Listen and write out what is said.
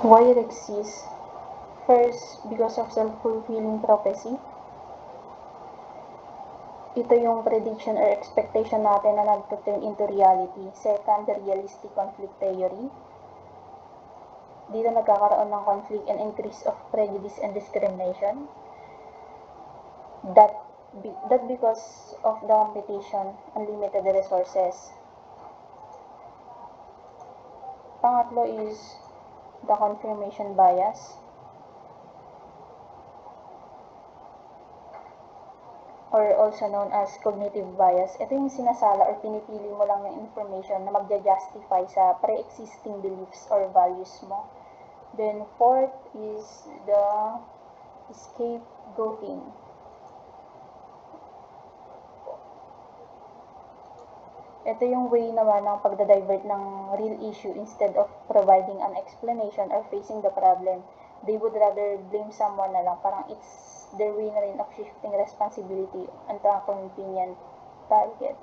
Why it exists? First, because of self-fulfilling prophecy. Ito yung prediction or expectation natin na nagtuturn into reality. Second, the realistic conflict theory. Dito nagkakaroon ng conflict and increase of prejudice and discrimination. That because of the competition, unlimited resources. Pangatlo is the confirmation bias. Or also known as cognitive bias. Ito yung sinasala or pinipili mo lang yung information na magja-justify sa pre-existing beliefs or values mo. Then, fourth is the scapegoating. Ito yung way naman ng pagda-divert ng real issue instead of providing an explanation or facing the problem. They would rather blame someone na lang. Parang it's their way na rin of shifting responsibility on the convenient target.